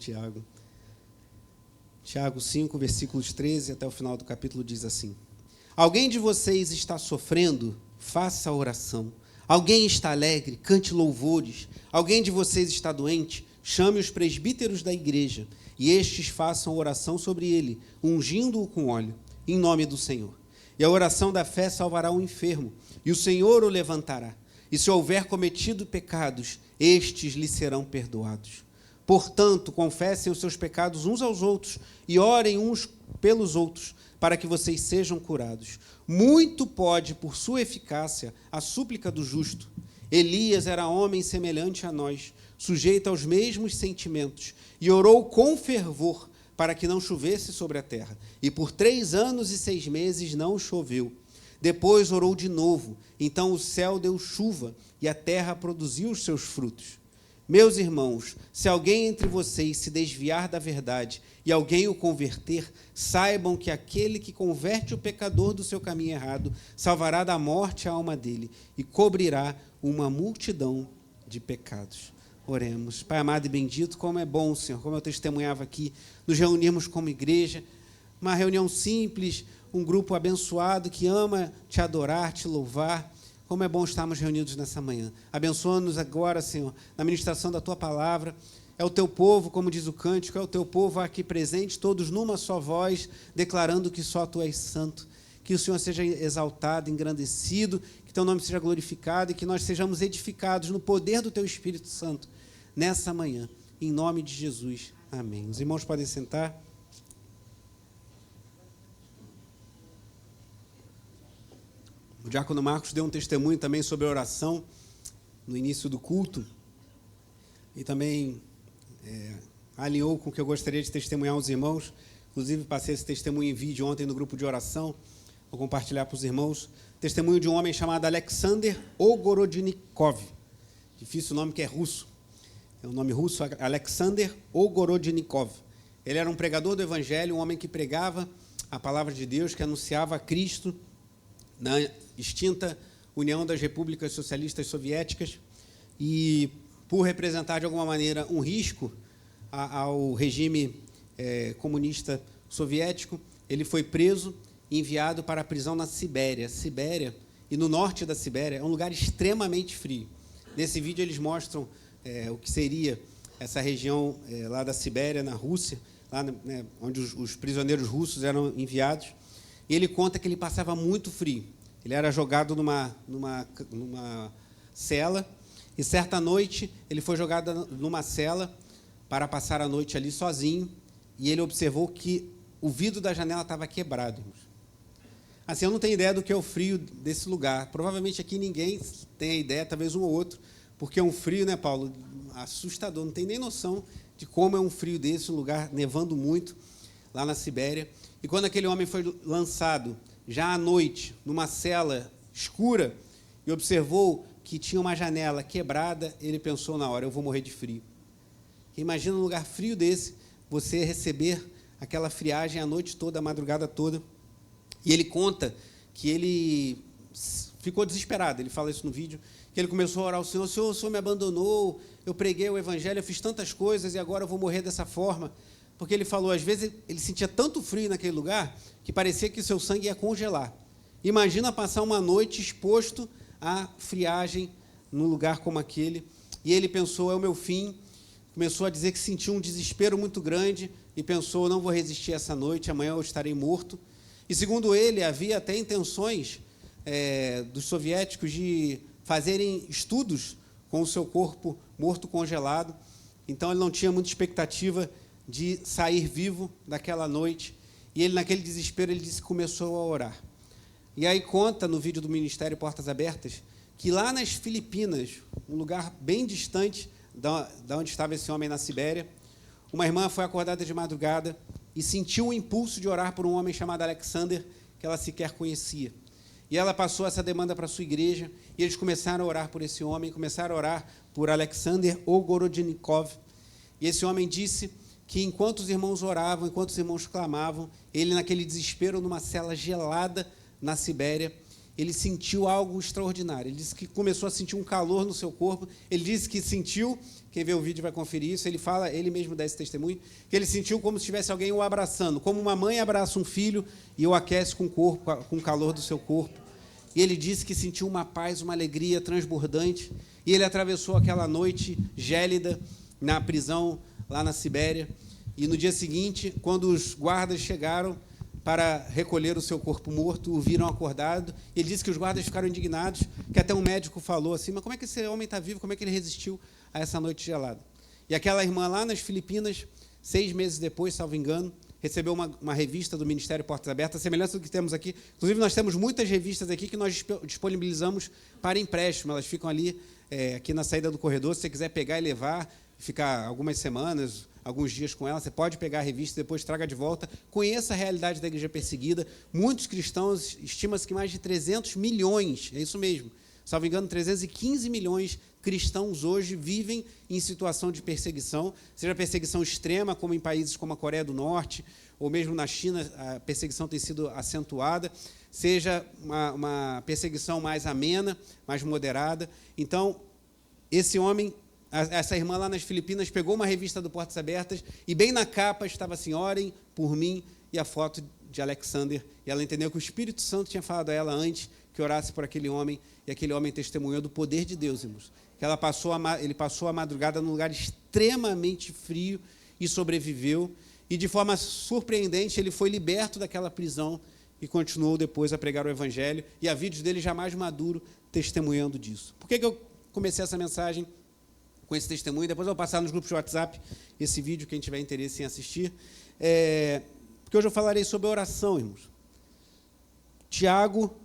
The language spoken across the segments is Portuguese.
Tiago. Tiago 5, versículos 13 até o final do capítulo diz assim: Alguém de vocês está sofrendo? Faça oração. Alguém está alegre? Cante louvores. Alguém de vocês está doente? Chame os presbíteros da igreja, e estes façam oração sobre ele, ungindo-o com óleo, em nome do Senhor. E a oração da fé salvará o enfermo, e o Senhor o levantará. E se houver cometido pecados, estes lhe serão perdoados. Portanto, confessem os seus pecados uns aos outros e orem uns pelos outros, para que vocês sejam curados. Muito pode, por sua eficácia, a súplica do justo. Elias era homem semelhante a nós, sujeito aos mesmos sentimentos, e orou com fervor para que não chovesse sobre a terra. E por 3 anos e 6 meses não choveu. Depois orou de novo, então o céu deu chuva, e a terra produziu os seus frutos. Meus irmãos, se alguém entre vocês se desviar da verdade e alguém o converter, saibam que aquele que converte o pecador do seu caminho errado salvará da morte a alma dele e cobrirá uma multidão de pecados. Oremos. Pai amado e bendito, como é bom, Senhor, como eu testemunhava aqui, nos reunirmos como igreja, uma reunião simples, um grupo abençoado que ama te adorar, te louvar. Como é bom estarmos reunidos nessa manhã. Abençoa-nos agora, Senhor, na ministração da Tua palavra. É o Teu povo, como diz o cântico, é o Teu povo aqui presente, todos numa só voz, declarando que só Tu és santo. Que o Senhor seja exaltado, engrandecido, que Teu nome seja glorificado e que nós sejamos edificados no poder do Teu Espírito Santo nessa manhã. Em nome de Jesus. Amém. Os irmãos podem sentar. O diácono Marcos deu um testemunho também sobre a oração no início do culto e também alinhou com o que eu gostaria de testemunhar aos irmãos. Inclusive, passei esse testemunho em vídeo ontem no grupo de oração. Vou compartilhar para os irmãos. Testemunho de um homem chamado Alexander Ogorodnikov. Difícil o nome, que é russo. É um nome russo, Alexander Ogorodnikov. Ele era um pregador do Evangelho, um homem que pregava a palavra de Deus, que anunciava a Cristo na extinta União das Repúblicas Socialistas Soviéticas e, por representar de alguma maneira um risco ao regime comunista soviético, ele foi preso e enviado para a prisão na Sibéria. Sibéria, e no norte da Sibéria, é um lugar extremamente frio. Nesse vídeo eles mostram o que seria essa região lá da Sibéria, na Rússia, lá, onde os prisioneiros russos eram enviados. E ele conta que ele passava muito frio. Ele era jogado numa cela, e certa noite ele foi jogado numa cela para passar a noite ali sozinho, e ele observou que o vidro da janela estava quebrado. Assim, eu não tenho ideia do que é o frio desse lugar. Provavelmente aqui ninguém tem a ideia, talvez um ou outro, porque é um frio, né, Paulo? Assustador, não tem nem noção de como é um frio desse, um lugar nevando muito, lá na Sibéria. E quando aquele homem foi lançado, já à noite, numa cela escura, e observou que tinha uma janela quebrada, ele pensou na hora: eu vou morrer de frio. Imagina um lugar frio desse, você receber aquela friagem a noite toda, a madrugada toda. E ele conta que ele ficou desesperado, ele fala isso no vídeo, que ele começou a orar ao Senhor: o Senhor me abandonou, eu preguei o Evangelho, eu fiz tantas coisas e agora eu vou morrer dessa forma. Porque ele falou, às vezes, ele sentia tanto frio naquele lugar que parecia que o seu sangue ia congelar. Imagina passar uma noite exposto à friagem num lugar como aquele. E ele pensou: é o meu fim. Começou a dizer que sentiu um desespero muito grande e pensou: não vou resistir essa noite, amanhã eu estarei morto. E, segundo ele, havia até intenções dos soviéticos de fazerem estudos com o seu corpo morto congelado. Então, ele não tinha muita expectativa de sair vivo daquela noite, e ele, naquele desespero, ele disse que começou a orar. E aí conta no vídeo do Ministério Portas Abertas que lá nas Filipinas, um lugar bem distante da onde estava esse homem na Sibéria, uma irmã foi acordada de madrugada e sentiu o impulso de orar por um homem chamado Alexander, que ela sequer conhecia. E ela passou essa demanda para a sua igreja, e eles começaram a orar por esse homem, começaram a orar por Alexander Ogorodnikov. E esse homem disse que, enquanto os irmãos oravam, enquanto os irmãos clamavam, ele, naquele desespero, numa cela gelada na Sibéria, ele sentiu algo extraordinário. Ele disse que começou a sentir um calor no seu corpo. Ele disse que sentiu, quem vê o vídeo vai conferir isso, ele fala, ele mesmo dá esse testemunho, que ele sentiu como se tivesse alguém o abraçando, como uma mãe abraça um filho e o aquece com o calor do seu corpo. E ele disse que sentiu uma paz, uma alegria transbordante. E ele atravessou aquela noite gélida na prisão lá na Sibéria. E no dia seguinte, quando os guardas chegaram para recolher o seu corpo morto, o viram acordado. Ele disse que os guardas ficaram indignados, que até um médico falou assim, mas como é que esse homem está vivo? Como é que ele resistiu a essa noite gelada? E aquela irmã lá nas Filipinas, 6 meses depois, salvo engano, recebeu uma revista do Ministério Portas Abertas, a semelhança do que temos aqui. Inclusive, nós temos muitas revistas aqui que nós disponibilizamos para empréstimo. Elas ficam ali, aqui na saída do corredor. Se você quiser pegar e levar, ficar algumas semanas, alguns dias com ela, você pode pegar a revista e depois traga de volta. Conheça a realidade da igreja perseguida. Muitos cristãos, estima-se que mais de 300 milhões, é isso mesmo, salvo engano, 315 milhões cristãos hoje vivem em situação de perseguição, seja perseguição extrema, como em países como a Coreia do Norte, ou mesmo na China, a perseguição tem sido acentuada, seja uma perseguição mais amena, mais moderada. Então, esse homem, essa irmã lá nas Filipinas, pegou uma revista do Portas Abertas e bem na capa estava assim, orem por mim, e a foto de Alexander. E ela entendeu que o Espírito Santo tinha falado a ela antes que orasse por aquele homem, e aquele homem testemunhou do poder de Deus, irmãos. Que ele passou a madrugada num lugar extremamente frio e sobreviveu. E, de forma surpreendente, ele foi liberto daquela prisão e continuou depois a pregar o Evangelho. E há vídeos dele já mais maduro testemunhando disso. Por que eu comecei essa mensagem com esse testemunho? Depois eu vou passar nos grupos de WhatsApp esse vídeo, quem tiver interesse em assistir. Porque hoje eu falarei sobre oração, irmãos. Tiago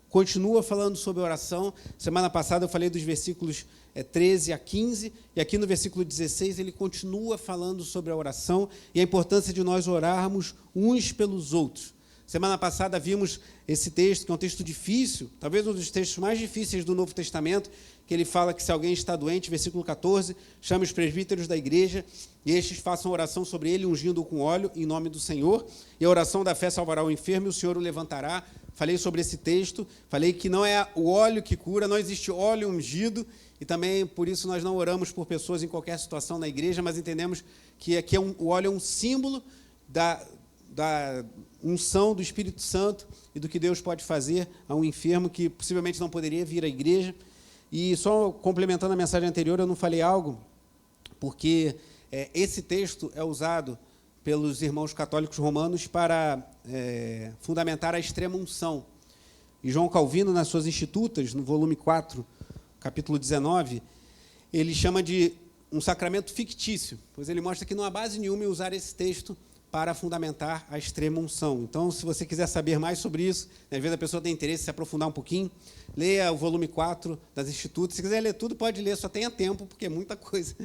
continua falando sobre oração. Semana passada eu falei dos versículos 13 a 15, e aqui no versículo 16 ele continua falando sobre a oração e a importância de nós orarmos uns pelos outros. Semana passada vimos esse texto, que é um texto difícil, talvez um dos textos mais difíceis do Novo Testamento, que ele fala que se alguém está doente, versículo 14, chame os presbíteros da igreja, e estes façam oração sobre ele, ungindo-o com óleo, em nome do Senhor, e a oração da fé salvará o enfermo, e o Senhor o levantará. Falei sobre esse texto, falei que não é o óleo que cura, não existe óleo ungido, e também, por isso, nós não oramos por pessoas em qualquer situação na igreja, mas entendemos que aqui o óleo é um símbolo da unção do Espírito Santo e do que Deus pode fazer a um enfermo que possivelmente não poderia vir à igreja. E só complementando a mensagem anterior, eu não falei algo, porque esse texto é usado pelos irmãos católicos romanos para fundamentar a extrema unção. E João Calvino, nas suas Institutas, no volume 4, capítulo 19, ele chama de um sacramento fictício, pois ele mostra que não há base nenhuma em usar esse texto para fundamentar a extrema unção. Então, se você quiser saber mais sobre isso, às vezes a pessoa tem interesse em se aprofundar um pouquinho, leia o volume 4 das Institutas. Se quiser ler tudo, pode ler, só tenha tempo, porque é muita coisa.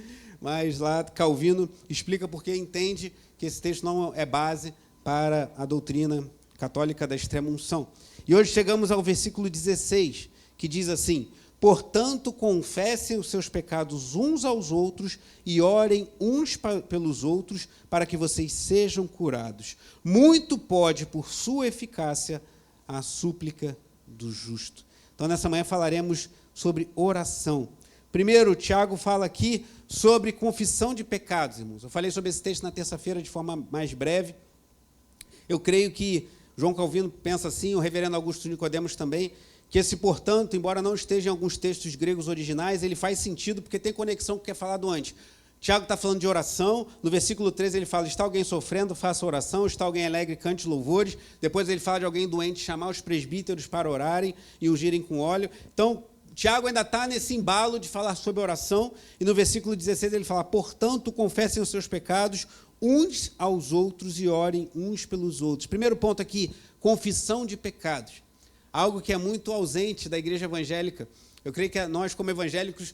Mas lá Calvino explica porque entende que esse texto não é base para a doutrina católica da extrema unção. E hoje chegamos ao versículo 16, que diz assim: portanto, confessem os seus pecados uns aos outros e orem uns pelos outros para que vocês sejam curados. Muito pode, por sua eficácia, a súplica do justo. Então, nessa manhã falaremos sobre oração. Primeiro, Tiago fala aqui sobre confissão de pecados, irmãos. Eu falei sobre esse texto na terça-feira de forma mais breve. Eu creio que João Calvino pensa assim, o reverendo Augusto Nicodemos também, que esse, portanto, embora não esteja em alguns textos gregos originais, ele faz sentido porque tem conexão com o que é falado antes. Tiago está falando de oração, no versículo 13 ele fala, está alguém sofrendo, faça oração, está alguém alegre, cante louvores. Depois ele fala de alguém doente, chamar os presbíteros para orarem e ungirem com óleo. Então, Tiago ainda está nesse embalo de falar sobre oração, e no versículo 16 ele fala, portanto, confessem os seus pecados uns aos outros e orem uns pelos outros. Primeiro ponto aqui, confissão de pecados. Algo que é muito ausente da igreja evangélica. Eu creio que nós, como evangélicos,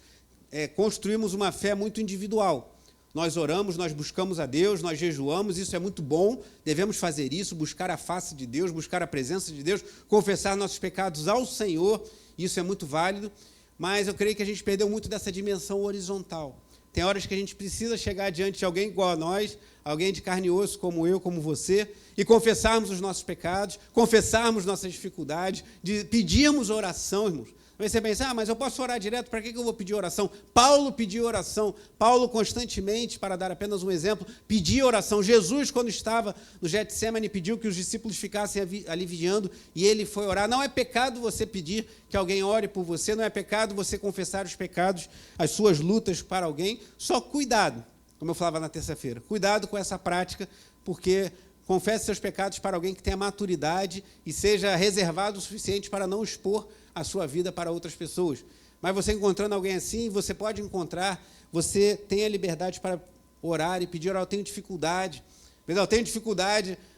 construímos uma fé muito individual. Nós oramos, nós buscamos a Deus, nós jejuamos, isso é muito bom, devemos fazer isso, buscar a face de Deus, buscar a presença de Deus, confessar nossos pecados ao Senhor, isso é muito válido, mas eu creio que a gente perdeu muito dessa dimensão horizontal. Tem horas que a gente precisa chegar diante de alguém igual a nós, alguém de carne e osso como eu, como você, e confessarmos os nossos pecados, confessarmos nossas dificuldades, pedirmos oração, irmãos. Aí você pensa, mas eu posso orar direto, para que eu vou pedir oração? Paulo pediu oração. Paulo constantemente, para dar apenas um exemplo, pedia oração. Jesus, quando estava no Getsemane, pediu que os discípulos ficassem ali vigiando, e ele foi orar. Não é pecado você pedir que alguém ore por você, não é pecado você confessar os pecados, as suas lutas para alguém, só cuidado, como eu falava na terça-feira, cuidado com essa prática, porque confesse seus pecados para alguém que tenha maturidade e seja reservado o suficiente para não expor a sua vida para outras pessoas. Mas você encontrando alguém assim, você pode encontrar, você tem a liberdade para orar e pedir, eu tenho dificuldade,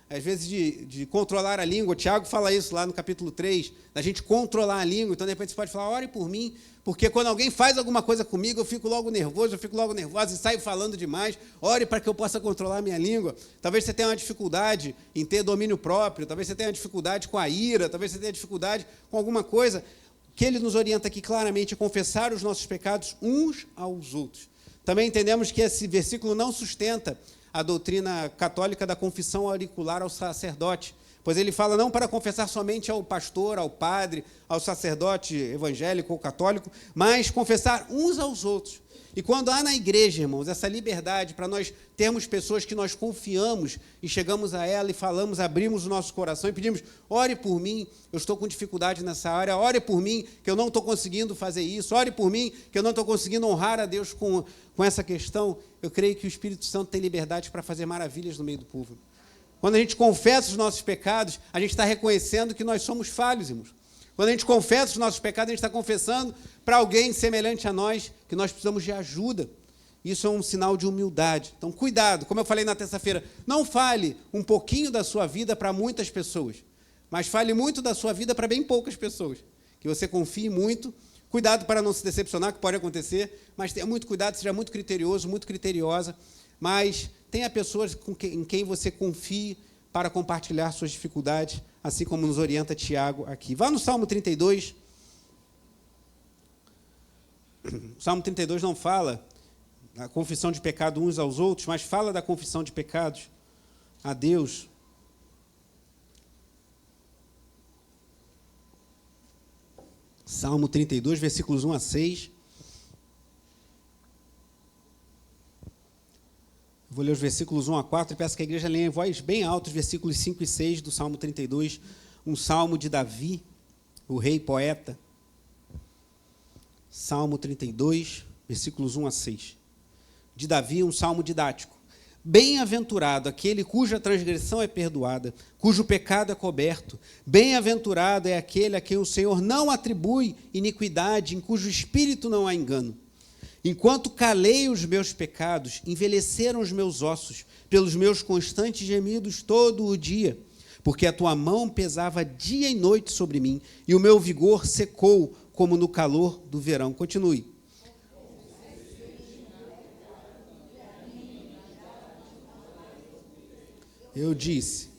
às vezes, de controlar a língua. O Tiago fala isso lá no capítulo 3, da gente controlar a língua. Então, de repente, você pode falar, ore por mim, porque quando alguém faz alguma coisa comigo, eu fico logo nervoso, e saio falando demais. Ore para que eu possa controlar a minha língua. Talvez você tenha uma dificuldade em ter domínio próprio, talvez você tenha dificuldade com a ira, talvez você tenha dificuldade com alguma coisa. O que ele nos orienta aqui claramente é confessar os nossos pecados uns aos outros. Também entendemos que esse versículo não sustenta a doutrina católica da confissão auricular ao sacerdote, pois ele fala não para confessar somente ao pastor, ao padre, ao sacerdote evangélico ou católico, mas confessar uns aos outros. E quando há na igreja, irmãos, essa liberdade para nós termos pessoas que nós confiamos e chegamos a ela e falamos, abrimos o nosso coração e pedimos, ore por mim, eu estou com dificuldade nessa área, ore por mim, que eu não estou conseguindo fazer isso, ore por mim, que eu não estou conseguindo honrar a Deus com essa questão, eu creio que o Espírito Santo tem liberdade para fazer maravilhas no meio do povo. Quando a gente confessa os nossos pecados, a gente está reconhecendo que nós somos falhos, irmãos. Quando a gente confessa os nossos pecados, a gente está confessando para alguém semelhante a nós que nós precisamos de ajuda. Isso é um sinal de humildade. Então, cuidado, como eu falei na terça-feira, não fale um pouquinho da sua vida para muitas pessoas, mas fale muito da sua vida para bem poucas pessoas. Que você confie muito, cuidado para não se decepcionar, que pode acontecer, mas tenha muito cuidado, seja muito criterioso, muito criteriosa, mas tenha pessoas em quem você confie para compartilhar suas dificuldades, assim como nos orienta Tiago aqui. Vá no Salmo 32. O Salmo 32 não fala da confissão de pecado uns aos outros, mas fala da confissão de pecados a Deus. Salmo 32, versículos 1 a 6. Vou ler os versículos 1 a 4 e peço que a igreja leia em voz bem alta os versículos 5 e 6 do Salmo 32, um salmo de Davi, o rei poeta. Salmo 32, versículos 1 a 6. De Davi, um salmo didático. Bem-aventurado aquele cuja transgressão é perdoada, cujo pecado é coberto. Bem-aventurado é aquele a quem o Senhor não atribui iniquidade, em cujo espírito não há engano. Enquanto calei os meus pecados, envelheceram os meus ossos, pelos meus constantes gemidos todo o dia, porque a tua mão pesava dia e noite sobre mim, e o meu vigor secou, como no calor do verão. Continue. Eu disse,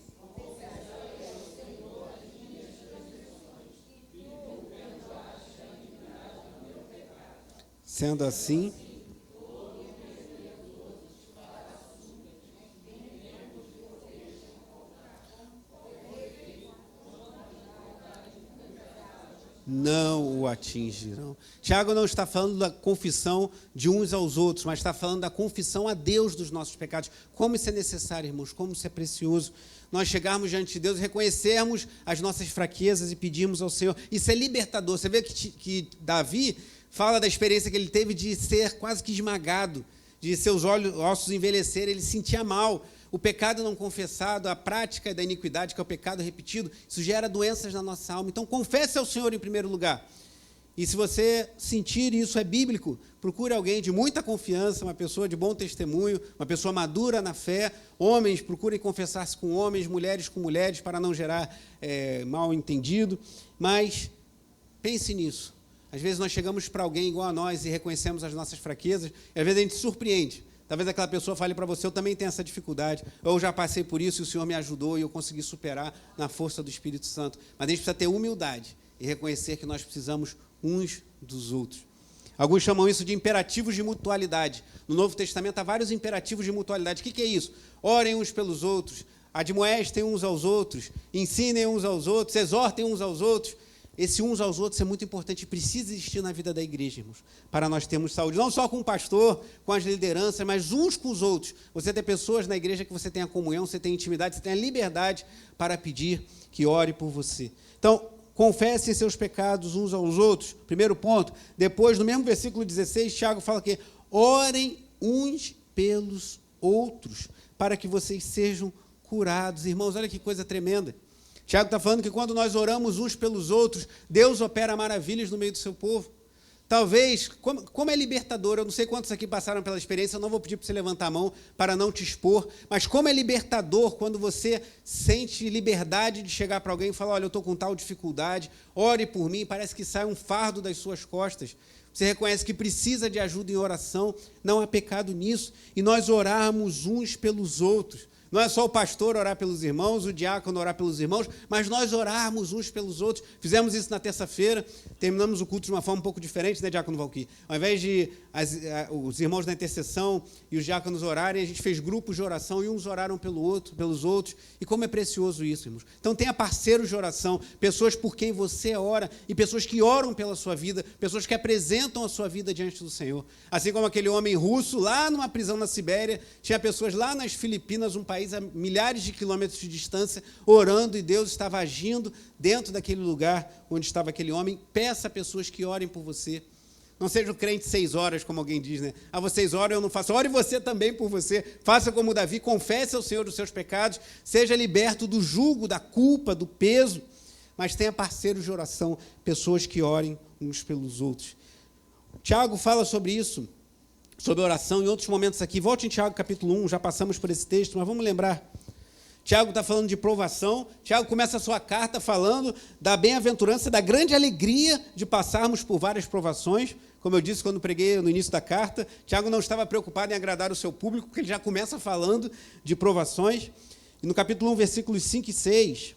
sendo assim, não o atingirão. Tiago não está falando da confissão de uns aos outros, mas está falando da confissão a Deus dos nossos pecados. Como isso é necessário, irmãos, como isso é precioso. Nós chegarmos diante de Deus e reconhecermos as nossas fraquezas e pedirmos ao Senhor. Isso é libertador. Você vê que Davi fala da experiência que ele teve de ser quase que esmagado, de seus ossos envelhecerem, ele sentia mal. O pecado não confessado, a prática da iniquidade, que é o pecado repetido, isso gera doenças na nossa alma. Então, confesse ao Senhor em primeiro lugar. E se você sentir isso é bíblico, procure alguém de muita confiança, uma pessoa de bom testemunho, uma pessoa madura na fé. Homens, procurem confessar-se com homens, mulheres com mulheres, para não gerar mal entendido. Mas pense nisso. Às vezes nós chegamos para alguém igual a nós e reconhecemos as nossas fraquezas, e às vezes a gente se surpreende. Talvez aquela pessoa fale para você, eu também tenho essa dificuldade, eu já passei por isso e o Senhor me ajudou e eu consegui superar na força do Espírito Santo. Mas a gente precisa ter humildade e reconhecer que nós precisamos uns dos outros. Alguns chamam isso de imperativos de mutualidade. No Novo Testamento há vários imperativos de mutualidade. O que é isso? Orem uns pelos outros, admoestem uns aos outros, ensinem uns aos outros, exortem uns aos outros. Esse uns aos outros é muito importante e precisa existir na vida da igreja, irmãos, para nós termos saúde. Não só com o pastor, com as lideranças, mas uns com os outros. Você tem pessoas na igreja que você tem a comunhão, você tem intimidade, você tem a liberdade para pedir que ore por você. Então, confessem seus pecados uns aos outros. Primeiro ponto. Depois, no mesmo versículo 16, Tiago fala que orem uns pelos outros, para que vocês sejam curados. Irmãos, olha que coisa tremenda. Tiago está falando que quando nós oramos uns pelos outros, Deus opera maravilhas no meio do seu povo. Talvez, como é libertador, eu não sei quantos aqui passaram pela experiência, eu não vou pedir para você levantar a mão para não te expor, mas como é libertador quando você sente liberdade de chegar para alguém e falar, olha, eu estou com tal dificuldade, ore por mim, parece que sai um fardo das suas costas. Você reconhece que precisa de ajuda em oração, não há pecado nisso, e nós orarmos uns pelos outros. Não é só o pastor orar pelos irmãos, o diácono orar pelos irmãos, mas nós orarmos uns pelos outros. Fizemos isso na terça-feira, terminamos o culto de uma forma um pouco diferente, né, diácono Valquir? Ao invés de os irmãos da intercessão e os diáconos orarem, a gente fez grupos de oração e uns oraram pelos outros. E como é precioso isso, irmãos. Então tenha parceiros de oração, pessoas por quem você ora e pessoas que oram pela sua vida, pessoas que apresentam a sua vida diante do Senhor. Assim como aquele homem russo lá numa prisão na Sibéria, tinha pessoas lá nas Filipinas, um país a milhares de quilômetros de distância, orando, e Deus estava agindo dentro daquele lugar onde estava aquele homem. Peça a pessoas que orem por você. Não seja um crente 6 horas, como alguém diz, né? Ah, vocês oram, eu não faço. Ore você também por você. Faça como Davi, confesse ao Senhor os seus pecados, seja liberto do jugo, da culpa, do peso, mas tenha parceiros de oração, pessoas que orem uns pelos outros. Tiago fala sobre isso, sobre oração, em outros momentos aqui. Volte em Tiago capítulo 1, já passamos por esse texto, mas vamos lembrar. Tiago está falando de provação. Tiago começa a sua carta falando da bem-aventurança, da grande alegria de passarmos por várias provações. Como eu disse quando preguei no início da carta, Tiago não estava preocupado em agradar o seu público, porque ele já começa falando de provações. E no capítulo 1, versículos 5 e 6,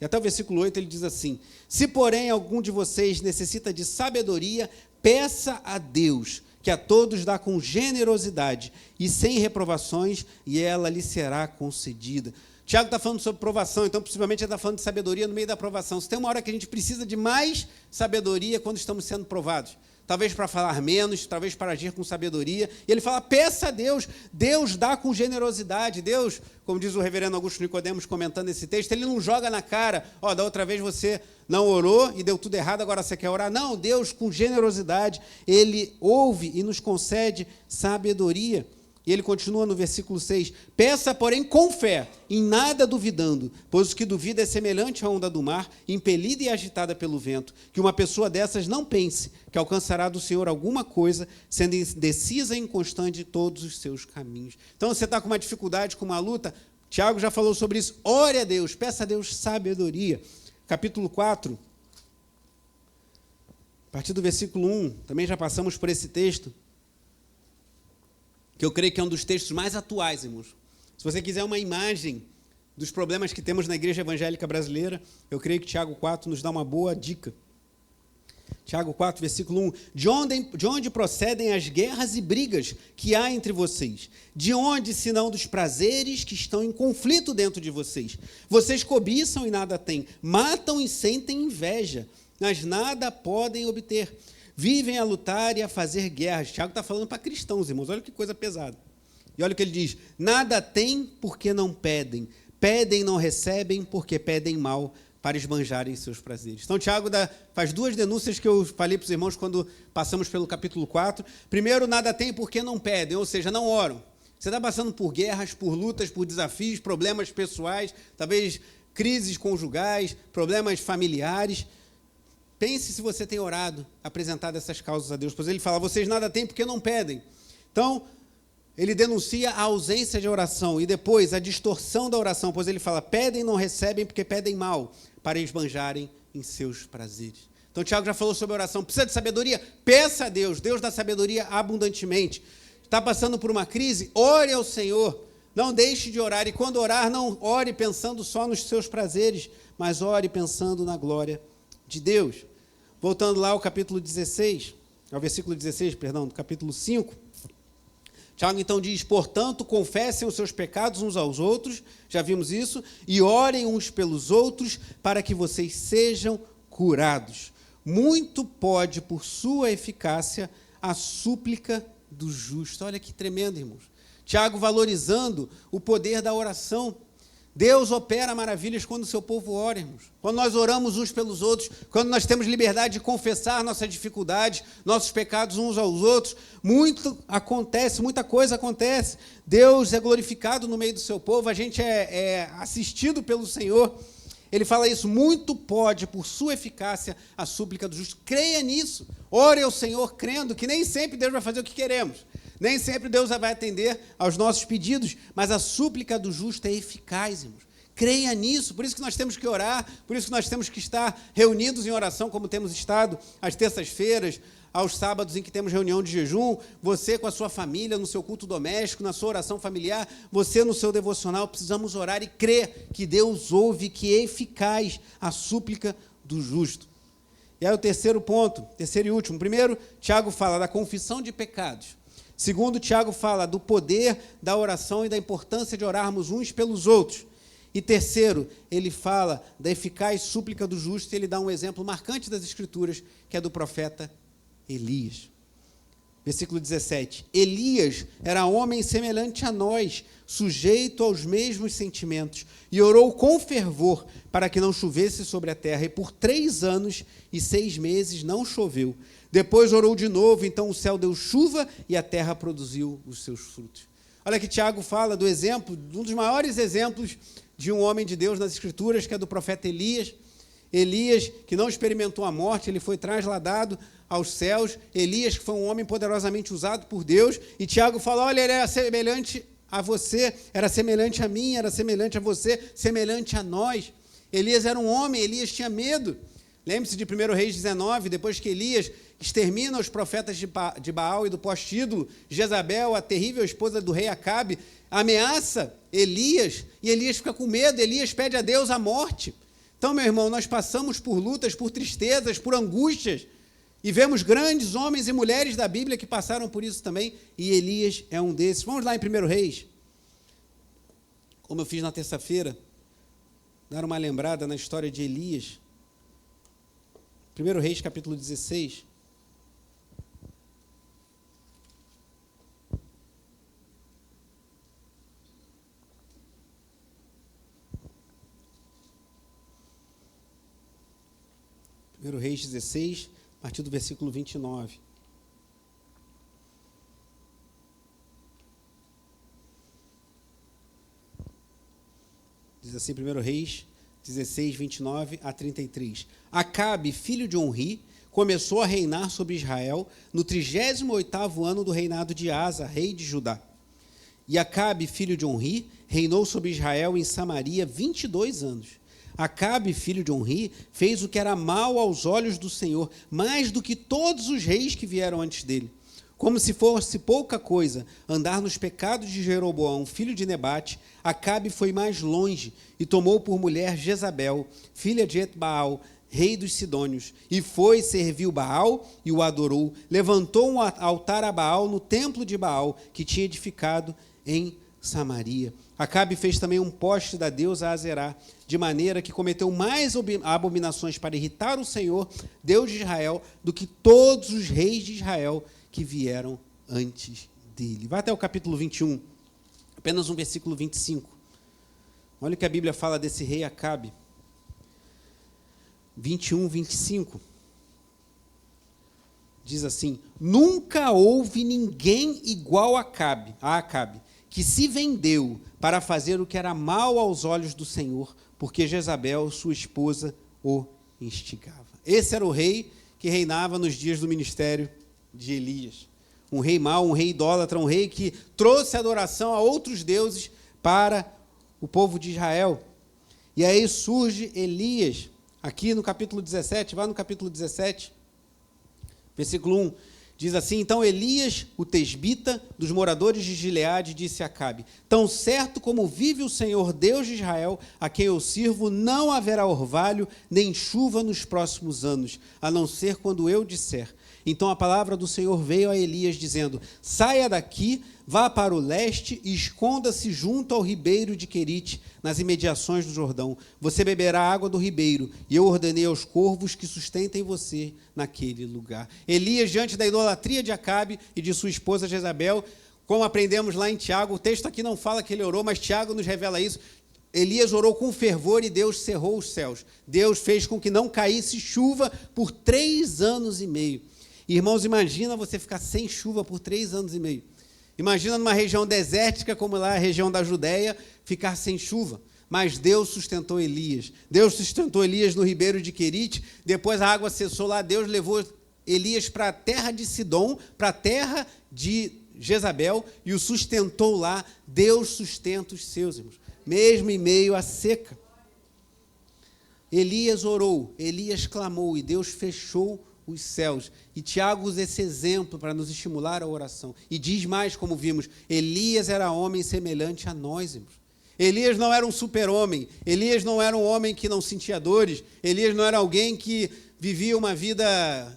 e até o versículo 8, ele diz assim: se, porém, algum de vocês necessita de sabedoria, peça a Deus, que a todos dá com generosidade e sem reprovações, e ela lhe será concedida. Tiago está falando sobre provação, então possivelmente ele está falando de sabedoria no meio da provação. Se tem uma hora que a gente precisa de mais sabedoria, quando estamos sendo provados. Talvez para falar menos, talvez para agir com sabedoria. E ele fala, peça a Deus. Deus dá com generosidade. Deus, como diz o reverendo Augusto Nicodemos comentando esse texto, ele não joga na cara, ó, da outra vez você não orou e deu tudo errado, agora você quer orar. Não, Deus, com generosidade, ele ouve e nos concede sabedoria. E ele continua no versículo 6, peça, porém, com fé, em nada duvidando, pois o que duvida é semelhante à onda do mar, impelida e agitada pelo vento, que uma pessoa dessas não pense que alcançará do Senhor alguma coisa, sendo indecisa e inconstante em todos os seus caminhos. Então, você está com uma dificuldade, com uma luta, Tiago já falou sobre isso, ore a Deus, peça a Deus sabedoria. Capítulo 4, a partir do versículo 1, também já passamos por esse texto, que eu creio que é um dos textos mais atuais, irmãos. Se você quiser uma imagem dos problemas que temos na igreja evangélica brasileira, eu creio que Tiago 4 nos dá uma boa dica. Tiago 4, versículo 1. De onde procedem as guerras e brigas que há entre vocês? De onde, senão dos prazeres que estão em conflito dentro de vocês? Vocês cobiçam e nada têm, matam e sentem inveja, mas nada podem obter. Vivem a lutar e a fazer guerras. Tiago está falando para cristãos, irmãos. Olha que coisa pesada. E olha o que ele diz. Nada têm porque não pedem. Pedem e não recebem porque pedem mal para esbanjarem seus prazeres. Então, Tiago faz 2 denúncias que eu falei para os irmãos quando passamos pelo capítulo 4. Primeiro, nada têm porque não pedem, ou seja, não oram. Você está passando por guerras, por lutas, por desafios, problemas pessoais, talvez crises conjugais, problemas familiares. Pense se você tem orado, apresentado essas causas a Deus, pois ele fala, vocês nada têm porque não pedem. Então, ele denuncia a ausência de oração e depois a distorção da oração, pois ele fala, pedem e não recebem porque pedem mal, para esbanjarem em seus prazeres. Então, Tiago já falou sobre oração, precisa de sabedoria? Peça a Deus, Deus dá sabedoria abundantemente. Está passando por uma crise? Ore ao Senhor, não deixe de orar, e quando orar, não ore pensando só nos seus prazeres, mas ore pensando na glória de Deus. Voltando lá ao capítulo 16, ao versículo 16, perdão, do capítulo 5, Tiago então diz, portanto, confessem os seus pecados uns aos outros, já vimos isso, e orem uns pelos outros para que vocês sejam curados. Muito pode, por sua eficácia, a súplica do justo. Olha que tremendo, irmãos. Tiago valorizando o poder da oração. Deus opera maravilhas quando o seu povo ora, irmãos. Quando nós oramos uns pelos outros, quando nós temos liberdade de confessar nossas dificuldades, nossos pecados uns aos outros, muito acontece, muita coisa acontece. Deus é glorificado no meio do seu povo, a gente é assistido pelo Senhor. Ele fala isso, muito pode, por sua eficácia, a súplica do justo. Creia nisso. Ore ao Senhor crendo que nem sempre Deus vai fazer o que queremos. Nem sempre Deus vai atender aos nossos pedidos, mas a súplica do justo é eficaz, irmãos. Creia nisso, por isso que nós temos que orar, por isso que nós temos que estar reunidos em oração, como temos estado às terças-feiras, aos sábados em que temos reunião de jejum, você com a sua família, no seu culto doméstico, na sua oração familiar, você no seu devocional, precisamos orar e crer que Deus ouve, que é eficaz a súplica do justo. E aí o terceiro ponto, terceiro e último. Primeiro, Tiago fala da confissão de pecados. Segundo, Tiago fala do poder da oração e da importância de orarmos uns pelos outros. E terceiro, ele fala da eficaz súplica do justo, e ele dá um exemplo marcante das Escrituras, que é do profeta Elias. Versículo 17. Elias era homem semelhante a nós, sujeito aos mesmos sentimentos, e orou com fervor para que não chovesse sobre a terra, e por 3 anos e 6 meses não choveu. Depois orou de novo, então o céu deu chuva e a terra produziu os seus frutos. Olha que Tiago fala do exemplo, um dos maiores exemplos de um homem de Deus nas Escrituras, que é do profeta Elias. Elias, que não experimentou a morte, ele foi trasladado aos céus. Elias, que foi um homem poderosamente usado por Deus. E Tiago fala, olha, ele era semelhante a você, era semelhante a mim, era semelhante a você, semelhante a nós. Elias era um homem, Elias tinha medo. Lembre-se de 1 Reis 19, depois que Elias extermina os profetas de Baal e do poste-ídolo, Jezabel, a terrível esposa do rei Acabe, ameaça Elias, e Elias fica com medo, Elias pede a Deus a morte. Então, meu irmão, nós passamos por lutas, por tristezas, por angústias, e vemos grandes homens e mulheres da Bíblia que passaram por isso também, e Elias é um desses. Vamos lá em 1 Reis, como eu fiz na terça-feira, dar uma lembrada na história de Elias. 1 Reis, capítulo 16. Reis 16, a partir do versículo 29. Diz assim, 1 Reis 16, 29 a 33. Acabe, filho de Onri, começou a reinar sobre Israel no 38º ano do reinado de Asa, rei de Judá. E Acabe, filho de Onri, reinou sobre Israel em Samaria 22 anos. Acabe, filho de Onri, fez o que era mal aos olhos do Senhor, mais do que todos os reis que vieram antes dele. Como se fosse pouca coisa andar nos pecados de Jeroboão, filho de Nebate, Acabe foi mais longe e tomou por mulher Jezabel, filha de Etbaal, rei dos Sidônios, e foi, serviu Baal e o adorou. Levantou um altar a Baal no templo de Baal, que tinha edificado em Samaria. Acabe fez também um poste da deusa Azerá, de maneira que cometeu mais abominações para irritar o Senhor, Deus de Israel, do que todos os reis de Israel que vieram antes dele. Vai até o capítulo 21, apenas um versículo 25. Olha o que a Bíblia fala desse rei Acabe. 21, 25. Diz assim, nunca houve ninguém igual a Acabe, que se vendeu para fazer o que era mal aos olhos do Senhor, porque Jezabel, sua esposa, o instigava. Esse era o rei que reinava nos dias do ministério de Elias. Um rei mau, um rei idólatra, um rei que trouxe adoração a outros deuses para o povo de Israel. E aí surge Elias, aqui no capítulo 17, vai no capítulo 17, versículo 1, diz assim, então Elias, o tesbita, dos moradores de Gileade, disse a Acabe, tão certo como vive o Senhor Deus de Israel, a quem eu sirvo, não haverá orvalho nem chuva nos próximos anos, a não ser quando eu disser. Então a palavra do Senhor veio a Elias, dizendo: saia daqui, vá para o leste e esconda-se junto ao ribeiro de Querite, nas imediações do Jordão. Você beberá água do ribeiro, e eu ordenei aos corvos que sustentem você naquele lugar. Elias, diante da idolatria de Acabe e de sua esposa Jezabel, como aprendemos lá em Tiago, o texto aqui não fala que ele orou, mas Tiago nos revela isso. Elias orou com fervor e Deus cerrou os céus. Deus fez com que não caísse chuva por 3 anos e meio. Irmãos, imagina você ficar sem chuva por 3 anos e meio. Imagina numa região desértica como lá a região da Judéia, ficar sem chuva. Mas Deus sustentou Elias. Deus sustentou Elias no ribeiro de Querite. Depois a água cessou lá. Deus levou Elias para a terra de Sidom, para a terra de Jezabel, e o sustentou lá. Deus sustenta os seus, irmãos, mesmo em meio à seca. Elias orou, Elias clamou, e Deus fechou os céus. E Tiago usa esse exemplo para nos estimular a oração. E diz mais, como vimos, Elias era homem semelhante a nós, irmãos. Elias não era um super-homem, Elias não era um homem que não sentia dores, Elias não era alguém que vivia uma vida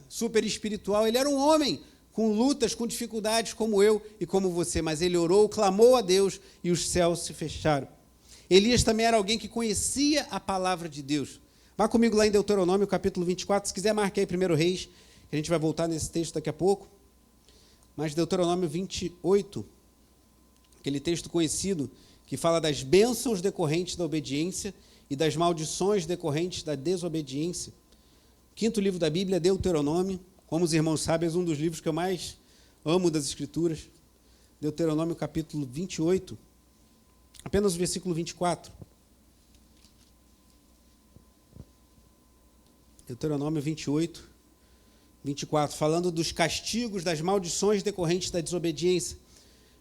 super espiritual, ele era um homem com lutas, com dificuldades, como eu e como você, mas ele orou, clamou a Deus e os céus se fecharam. Elias também era alguém que conhecia a palavra de Deus. Vá comigo lá em Deuteronômio, capítulo 24, se quiser marque aí 1 Reis, que a gente vai voltar nesse texto daqui a pouco. Mas Deuteronômio 28, aquele texto conhecido, que fala das bênçãos decorrentes da obediência e das maldições decorrentes da desobediência. Quinto livro da Bíblia, Deuteronômio. Como os irmãos sabem, é um dos livros que eu mais amo das Escrituras. Deuteronômio, capítulo 28, apenas o versículo 24. Deuteronômio 28, 24, falando dos castigos, das maldições decorrentes da desobediência.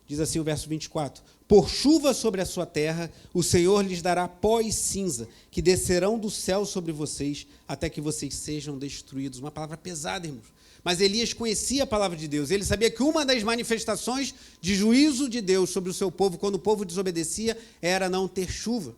Diz assim o verso 24: por chuva sobre a sua terra, o Senhor lhes dará pó e cinza, que descerão do céu sobre vocês, até que vocês sejam destruídos. Uma palavra pesada, irmãos. Mas Elias conhecia a palavra de Deus. Ele sabia que uma das manifestações de juízo de Deus sobre o seu povo, quando o povo desobedecia, era não ter chuva.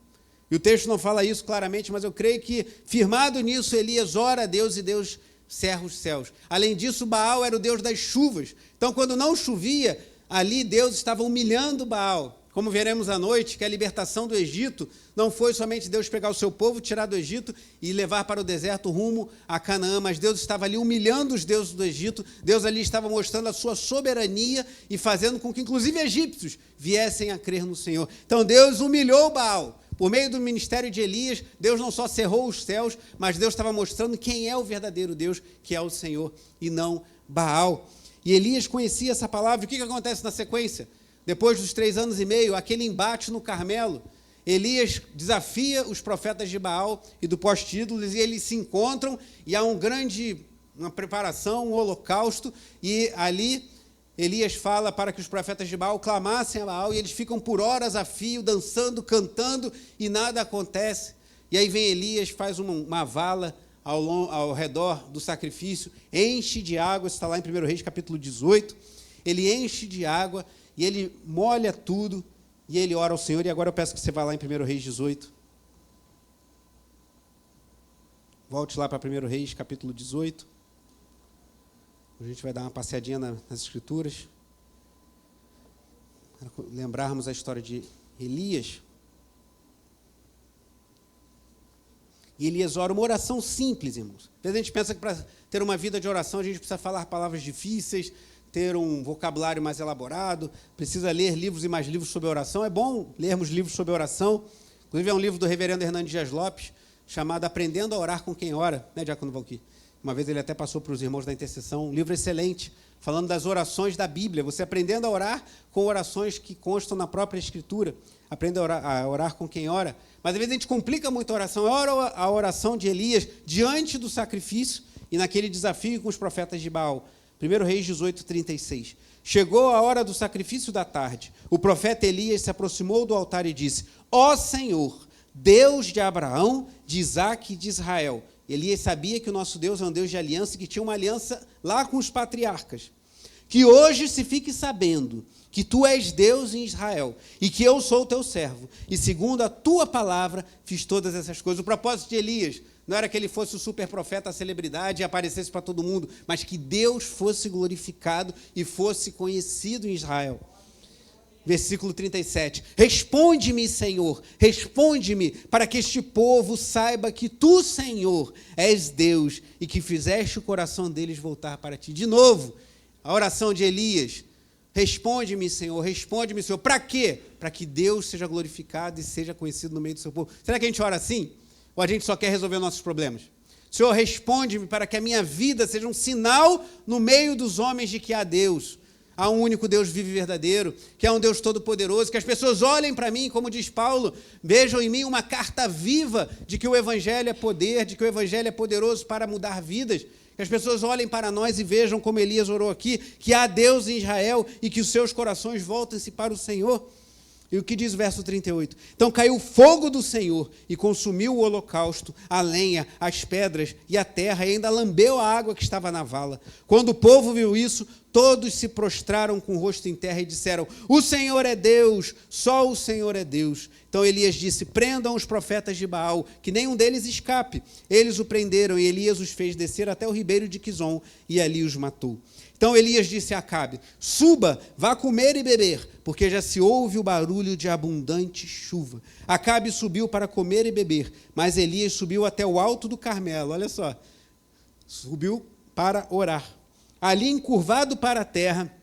E o texto não fala isso claramente, mas eu creio que, firmado nisso, Elias ora a Deus e Deus cerra os céus. Além disso, Baal era o Deus das chuvas. Então, quando não chovia, ali Deus estava humilhando Baal. Como veremos à noite, que a libertação do Egito não foi somente Deus pegar o seu povo, tirar do Egito e levar para o deserto rumo a Canaã, mas Deus estava ali humilhando os deuses do Egito. Deus ali estava mostrando a sua soberania e fazendo com que, inclusive, egípcios viessem a crer no Senhor. Então, Deus humilhou Baal. Por meio do ministério de Elias, Deus não só cerrou os céus, mas Deus estava mostrando quem é o verdadeiro Deus, que é o Senhor, e não Baal. E Elias conhecia essa palavra. E o que acontece na sequência? Depois dos 3 anos e meio, aquele embate no Carmelo, Elias desafia os profetas de Baal e do poste-ídolos, e eles se encontram, e há uma preparação, um holocausto, e ali Elias fala para que os profetas de Baal clamassem a Baal, e eles ficam por horas a fio, dançando, cantando, e nada acontece. E aí vem Elias, faz uma vala ao redor do sacrifício, enche de água, está lá em 1 Reis, capítulo 18, ele enche de água, e ele molha tudo, e ele ora ao Senhor. E agora eu peço que você vá lá em 1 Reis 18. Volte lá para 1 Reis, capítulo 18. A gente vai dar uma passeadinha nas Escrituras. Para lembrarmos a história de Elias. E Elias ora uma oração simples, irmãos. Às vezes a gente pensa que para ter uma vida de oração a gente precisa falar palavras difíceis, ter um vocabulário mais elaborado, precisa ler livros e mais livros sobre oração. É bom lermos livros sobre oração. Inclusive, é um livro do reverendo Hernandes Dias Lopes, chamado Aprendendo a Orar com Quem Ora, né, Diácono Valquir? Uma vez ele até passou para os irmãos da intercessão, um livro excelente, falando das orações da Bíblia, você aprendendo a orar com orações que constam na própria Escritura, aprenda a orar com quem ora. Mas, às vezes, a gente complica muito a oração. Ora a oração de Elias diante do sacrifício e naquele desafio com os profetas de Baal. 1 Reis 18, 36. Chegou a hora do sacrifício da tarde. O profeta Elias se aproximou do altar e disse: ó Senhor, Deus de Abraão, de Isaque e de Israel. Elias sabia que o nosso Deus é um Deus de aliança, que tinha uma aliança lá com os patriarcas. que hoje se fique sabendo que tu és Deus em Israel e que eu sou o teu servo, e segundo a tua palavra fiz todas essas coisas. O propósito de Elias não era que ele fosse o super profeta, a celebridade e aparecesse para todo mundo, mas que Deus fosse glorificado e fosse conhecido em Israel. Versículo 37. Responde-me, Senhor, responde-me, para que este povo saiba que tu, Senhor, és Deus e que fizeste o coração deles voltar para ti. De novo, a oração de Elias. Responde-me, Senhor, Senhor. Para quê? Para que Deus seja glorificado e seja conhecido no meio do seu povo. Será que a gente ora assim? Ou a gente só quer resolver nossos problemas? Senhor, responde-me para que a minha vida seja um sinal no meio dos homens de que há Deus. Há um único Deus vivo e verdadeiro, que é um Deus todo-poderoso, que as pessoas olhem para mim, como diz Paulo, vejam em mim uma carta viva de que o Evangelho é poder, de que o Evangelho é poderoso para mudar vidas. Que as pessoas olhem para nós e vejam, como Elias orou aqui, que há Deus em Israel e que os seus corações voltem-se para o Senhor. E o que diz o verso 38? Então caiu o fogo do Senhor e consumiu o holocausto, a lenha, as pedras e a terra, e ainda lambeu a água que estava na vala. Quando o povo viu isso, todos se prostraram com o rosto em terra e disseram: o Senhor é Deus, só o Senhor é Deus. Então Elias disse: prendam os profetas de Baal, que nenhum deles escape. Eles o prenderam e Elias os fez descer até o ribeiro de Quizon e ali os matou. Então Elias disse a Acabe: suba, vá comer e beber, porque já se ouve o barulho de abundante chuva. Acabe subiu para comer e beber, mas Elias subiu até o alto do Carmelo. Olha só, subiu para orar. Ali, encurvado para a terra,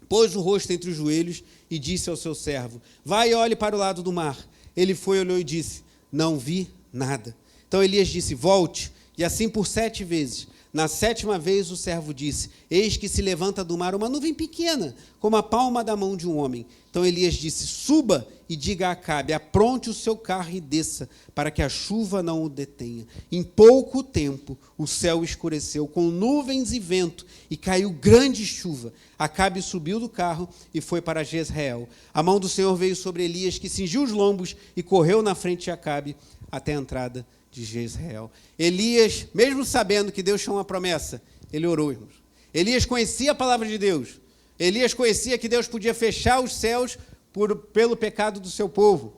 pôs o rosto entre os joelhos e disse ao seu servo: vai e olhe para o lado do mar. Ele foi, olhou e disse: não vi nada. Então Elias disse: volte, e assim por 7 vezes. Na 7ª vez o servo disse: eis que se levanta do mar uma nuvem pequena, como a palma da mão de um homem. Então Elias disse: suba e diga a Acabe: apronte o seu carro e desça, para que a chuva não o detenha. Em pouco tempo o céu escureceu com nuvens e vento, e caiu grande chuva. Acabe subiu do carro e foi para Jezreel. A mão do Senhor veio sobre Elias, que cingiu os lombos e correu na frente de Acabe até a entrada de Jezreel. Elias, mesmo sabendo que Deus tinha uma promessa, ele orou, irmãos. Elias conhecia a palavra de Deus. Elias conhecia que Deus podia fechar os céus pelo pecado do seu povo.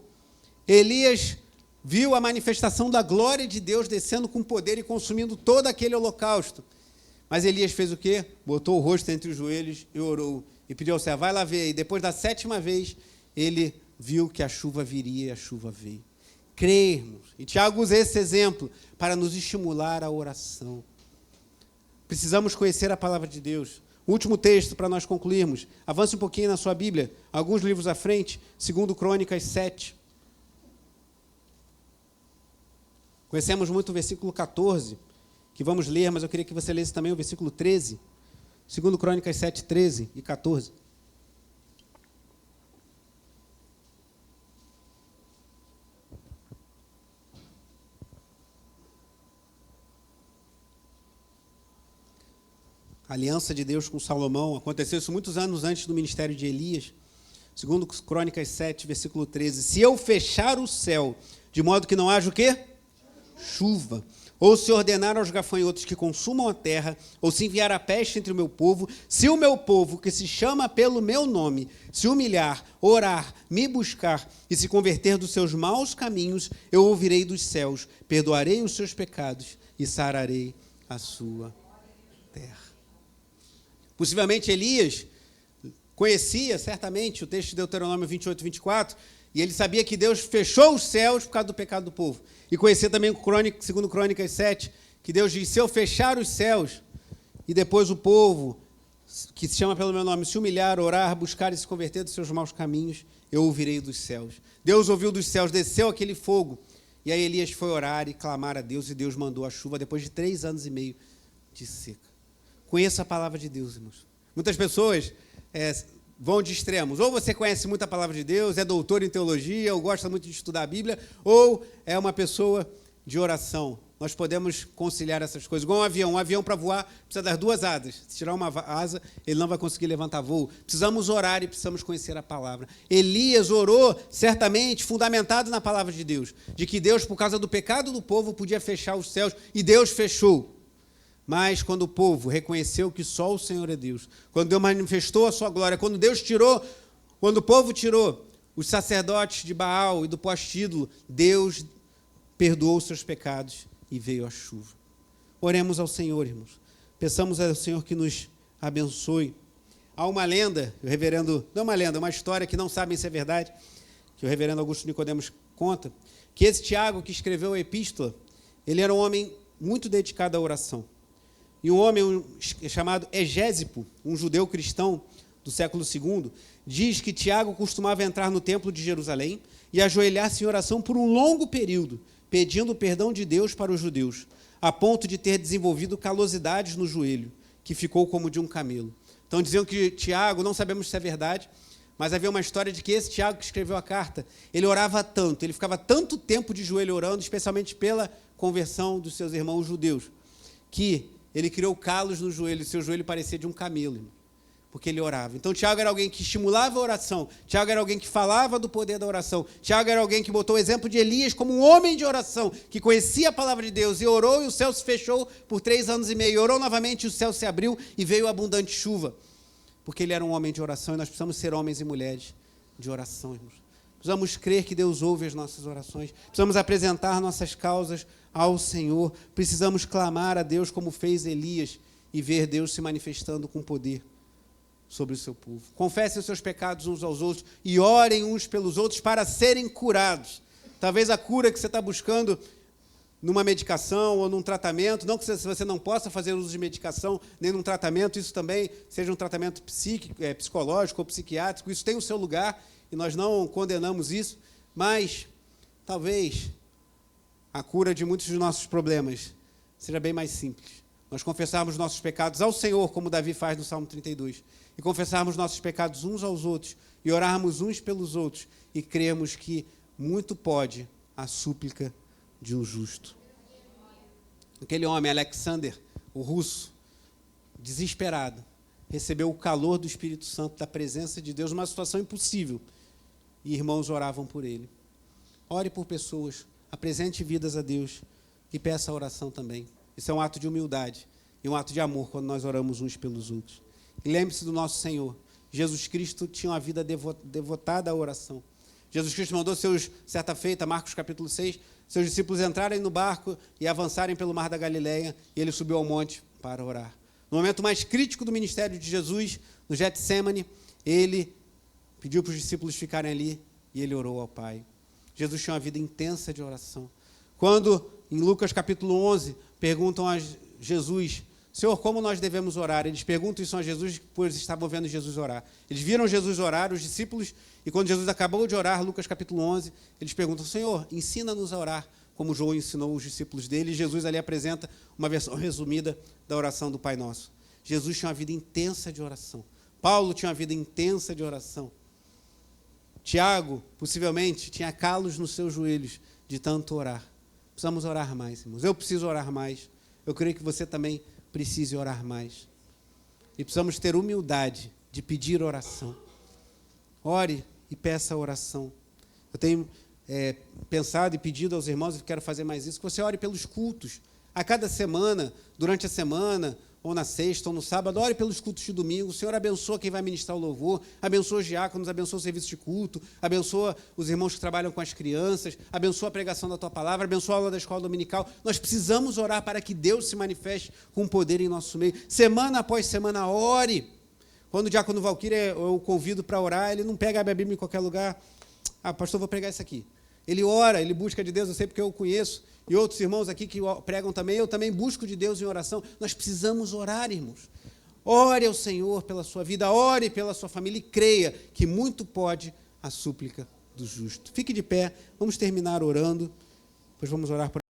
Elias viu a manifestação da glória de Deus descendo com poder e consumindo todo aquele holocausto. Mas Elias fez o quê? Botou o rosto entre os joelhos e orou. E pediu ao céu: vai lá ver. E depois da 7ª vez, ele viu que a chuva viria e a chuva veio. Crermos. E Tiago usa esse exemplo para nos estimular à oração. Precisamos conhecer a palavra de Deus. O último texto para nós concluirmos. Avance um pouquinho na sua Bíblia, alguns livros à frente, 2 Crônicas 7. Conhecemos muito o versículo 14, que vamos ler, mas eu queria que você lesse também o versículo 13. 2 Crônicas 7, 13 e 14. A aliança de Deus com Salomão, aconteceu isso muitos anos antes do ministério de Elias. 2 Crônicas 7, versículo 13. Se eu fechar o céu, de modo que não haja o quê? Chuva. Ou se ordenar aos gafanhotos que consumam a terra, ou se enviar a peste entre o meu povo, se o meu povo, que se chama pelo meu nome, se humilhar, orar, me buscar e se converter dos seus maus caminhos, eu ouvirei dos céus, perdoarei os seus pecados e sararei a sua terra. Possivelmente Elias conhecia, certamente, o texto de Deuteronômio 28, 24, e ele sabia que Deus fechou os céus por causa do pecado do povo. E conhecia também, 2 Crônicas 7, que Deus diz: se eu fechar os céus, e depois o povo, que se chama pelo meu nome, se humilhar, orar, buscar e se converter dos seus maus caminhos, eu ouvirei dos céus. Deus ouviu dos céus, desceu aquele fogo, e aí Elias foi orar e clamar a Deus, e Deus mandou a chuva depois de 3 anos e meio de seca. Conheça a palavra de Deus, irmãos. Muitas pessoas vão de extremos. Ou você conhece muito a palavra de Deus, é doutor em teologia, ou gosta muito de estudar a Bíblia, ou é uma pessoa de oração. Nós podemos conciliar essas coisas. Igual um avião. Um avião, para voar, precisa das 2 asas. Se tirar uma asa, ele não vai conseguir levantar voo. Precisamos orar e precisamos conhecer a palavra. Elias orou, certamente, fundamentado na palavra de Deus, de que Deus, por causa do pecado do povo, podia fechar os céus, e Deus fechou. Mas quando o povo reconheceu que só o Senhor é Deus, quando Deus manifestou a sua glória, quando o povo tirou os sacerdotes de Baal e do poste-ídolo, Deus perdoou os seus pecados e veio a chuva. Oremos ao Senhor, irmãos. Peçamos ao Senhor que nos abençoe. Há uma lenda, não é uma lenda, é uma história que não sabem se é verdade, que o reverendo Augusto Nicodemos conta, que esse Tiago que escreveu a epístola, ele era um homem muito dedicado à oração. E um homem chamado Egésipo, um judeu cristão do século II, diz que Tiago costumava entrar no templo de Jerusalém e ajoelhar-se em oração por um longo período, pedindo o perdão de Deus para os judeus, a ponto de ter desenvolvido calosidades no joelho, que ficou como de um camelo. Então diziam que Tiago, não sabemos se é verdade, mas havia uma história de que esse Tiago que escreveu a carta, ele orava tanto, ele ficava tanto tempo de joelho orando, especialmente pela conversão dos seus irmãos judeus, que ele criou calos no joelho, seu joelho parecia de um camelo, porque ele orava. Então Tiago era alguém que estimulava a oração, Tiago era alguém que falava do poder da oração, Tiago era alguém que botou o exemplo de Elias como um homem de oração, que conhecia a palavra de Deus e orou e o céu se fechou por 3 anos e meio, e orou novamente e o céu se abriu e veio abundante chuva, porque ele era um homem de oração e nós precisamos ser homens e mulheres de oração, irmãos. Precisamos crer que Deus ouve as nossas orações, precisamos apresentar nossas causas ao Senhor, precisamos clamar a Deus como fez Elias e ver Deus se manifestando com poder sobre o seu povo. Confessem os seus pecados uns aos outros e orem uns pelos outros para serem curados. Talvez a cura que você está buscando numa medicação ou num tratamento, não que você não possa fazer uso de medicação, nem num tratamento, isso também seja um tratamento psicológico ou psiquiátrico, isso tem o seu lugar e nós não condenamos isso, mas talvez a cura de muitos dos nossos problemas seja bem mais simples. Nós confessarmos nossos pecados ao Senhor, como Davi faz no Salmo 32, e confessarmos nossos pecados uns aos outros, e orarmos uns pelos outros, e cremos que muito pode a súplica de um justo. Aquele homem, Alexander, o russo, desesperado, recebeu o calor do Espírito Santo, da presença de Deus, numa situação impossível, e irmãos oravam por ele. Ore por pessoas, apresente vidas a Deus, e peça a oração também. Isso é um ato de humildade e um ato de amor quando nós oramos uns pelos outros. E lembre-se do nosso Senhor. Jesus Cristo tinha uma vida devotada à oração. Jesus Cristo mandou certa feita, Marcos capítulo 6, seus discípulos entrarem no barco e avançarem pelo mar da Galileia, e ele subiu ao monte para orar. No momento mais crítico do ministério de Jesus, no Getsêmani, ele pediu para os discípulos ficarem ali e ele orou ao Pai. Jesus tinha uma vida intensa de oração. Quando, em Lucas capítulo 11, perguntam a Jesus: Senhor, como nós devemos orar? Eles perguntam isso a Jesus, pois estavam vendo Jesus orar. Eles viram Jesus orar, os discípulos, e quando Jesus acabou de orar, Lucas capítulo 11, eles perguntam: Senhor, ensina-nos a orar, como João ensinou os discípulos dele. E Jesus ali apresenta uma versão resumida da oração do Pai Nosso. Jesus tinha uma vida intensa de oração. Paulo tinha uma vida intensa de oração. Tiago, possivelmente, tinha calos nos seus joelhos de tanto orar. Precisamos orar mais, irmãos. Eu preciso orar mais. Eu creio que você também precise orar mais. E precisamos ter humildade de pedir oração. Ore e peça oração. Eu tenho pensado e pedido aos irmãos, e quero fazer mais isso, que você ore pelos cultos. A cada semana, durante a semana, ou na sexta, ou no sábado, ore pelos cultos de domingo. O Senhor abençoa quem vai ministrar o louvor, abençoa os diáconos, abençoa o serviço de culto, abençoa os irmãos que trabalham com as crianças, abençoa a pregação da Tua Palavra, abençoa a aula da escola dominical. Nós precisamos orar para que Deus se manifeste com poder em nosso meio. Semana após semana, ore. Quando o diácono Valquíria eu o convido para orar, ele não pega a Bíblia em qualquer lugar. Ah, pastor, vou pregar isso aqui. Ele ora, ele busca de Deus, eu sei porque eu o conheço. E outros irmãos aqui que pregam também, eu também busco de Deus em oração. Nós precisamos orar, irmãos. Ore ao Senhor pela sua vida, ore pela sua família e creia que muito pode a súplica do justo. Fique de pé, vamos terminar orando, depois vamos orar por